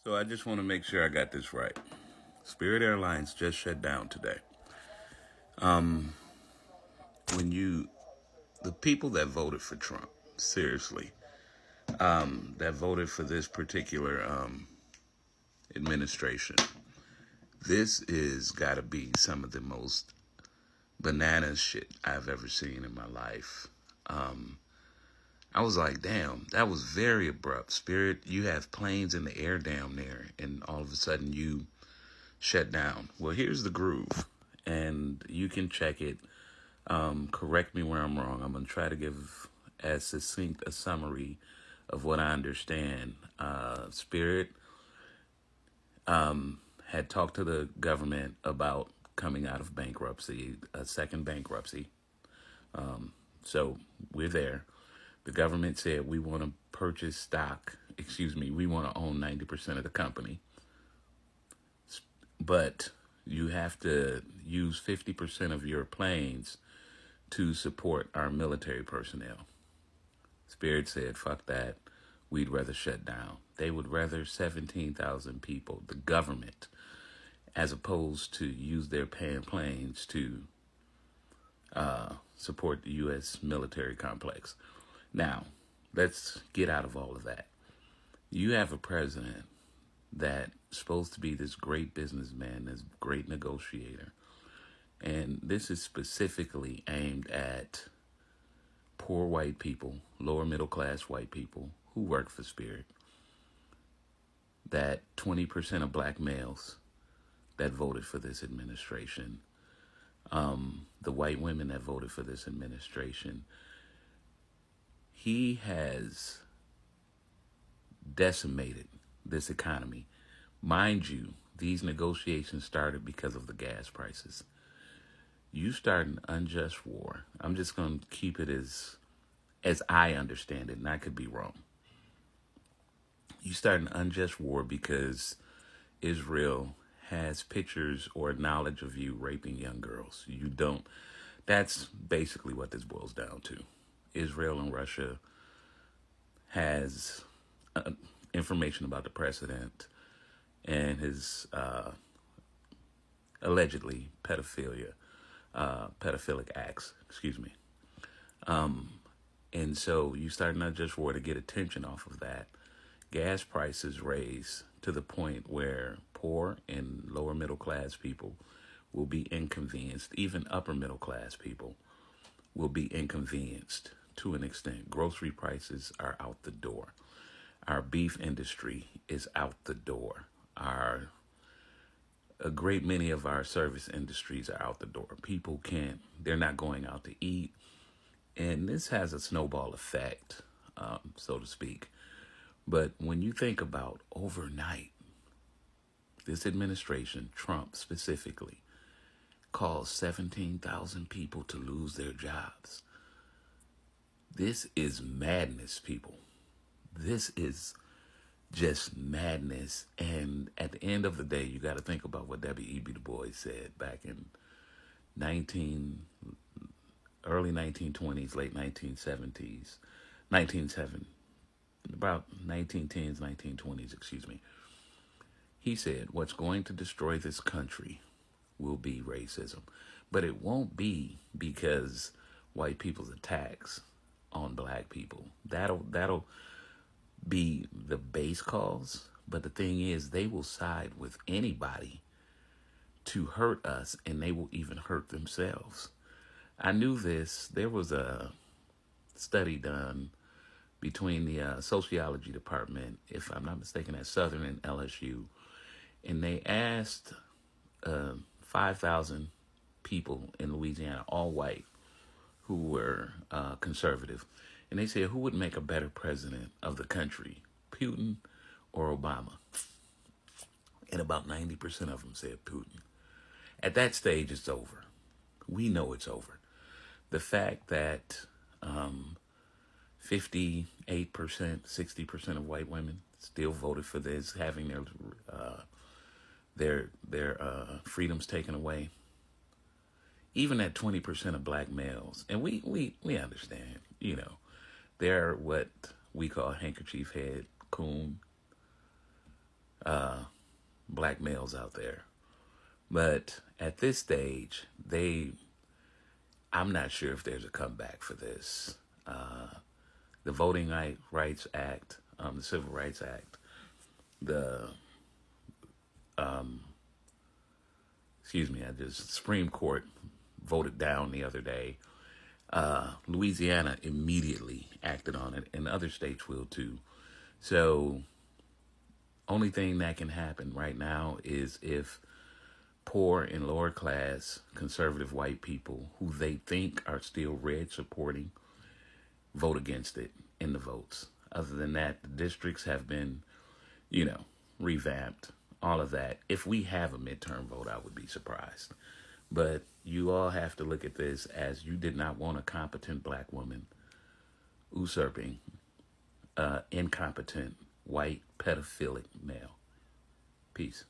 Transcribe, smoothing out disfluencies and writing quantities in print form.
So I just want to make sure I got this right. Spirit Airlines just shut down today. When you, the people that voted for Trump, seriously, that voted for this particular administration, this is got to be some of the most bananas shit I've ever seen in my life. I was like, damn, that was very abrupt. Spirit, you have planes in the air down there, and all of a sudden you shut down. Well, here's the groove, and you can check it. Correct me where I'm wrong. I'm going to try to give as succinct a summary of what I understand. Spirit had talked to the government about coming out of bankruptcy, a second bankruptcy. So we're there. The government said we want to purchase stock. Excuse me, we want to own 90% of the company. But you have to use 50% of your planes to support our military personnel. Spirit said, fuck that. We'd rather shut down. They would rather 17,000 people, the government, as opposed to use their planes to support the U.S. military complex. Now, let's get out of all of that. You have a president that's supposed to be this great businessman, this great negotiator. And this is specifically aimed at poor white people, lower middle class white people who work for Spirit. That 20% of black males that voted for this administration, the white women that voted for this administration, he has decimated this economy. Mind you, these negotiations started because of the gas prices. You start an unjust war. I'm just going to keep it as I understand it, and I could be wrong. You start an unjust war because Israel has pictures or knowledge of you raping young girls. You don't. That's basically what this boils down to. Israel and Russia has information about the president and his allegedly pedophilic acts. Excuse me. And so you start not just war to get attention off of that. Gas prices raise to the point where poor and lower middle class people will be inconvenienced. Even upper middle class people will be inconvenienced to an extent. Grocery prices are out the door. Our beef industry is out the door. A great many of our service industries are out the door. People they're not going out to eat. And this has a snowball effect, so to speak. But when you think about overnight, this administration, Trump specifically, caused 17,000 people to lose their jobs. This is madness, people. This is just madness. And at the end of the day, you got to think about what W.E.B. Du Bois said back in early 1920s, late 1970s, 1970, about 1910s, 1920s, excuse me. He said, what's going to destroy this country will be racism. But it won't be because white people's attacks on black people. That'll be the base cause. But the thing is, they will side with anybody to hurt us, and they will even hurt themselves. I knew this. There was a study done between the sociology department, if I'm not mistaken, at Southern and LSU, and they asked 5,000 people in Louisiana, all white, who were conservative, and they said, who would make a better president of the country, Putin or Obama? And about 90% of them said Putin. At that stage, it's over. We know it's over. The fact that 58%, 60% of white women still voted for this, having their freedoms taken away. Even at 20% of black males, and we understand, they're what we call handkerchief head, coon. black males out there. But at this stage, I'm not sure if there's a comeback for this. The Voting Rights Act, the Civil Rights Act, the Supreme Court voted down the other day. Louisiana immediately acted on it, and other states will too. So, only thing that can happen right now is if poor and lower class conservative white people who they think are still red supporting vote against it in the votes. Other than that, the districts have been, revamped, all of that. If we have a midterm vote, I would be surprised. But you all have to look at this as you did not want a competent black woman usurping incompetent white pedophilic male. Peace.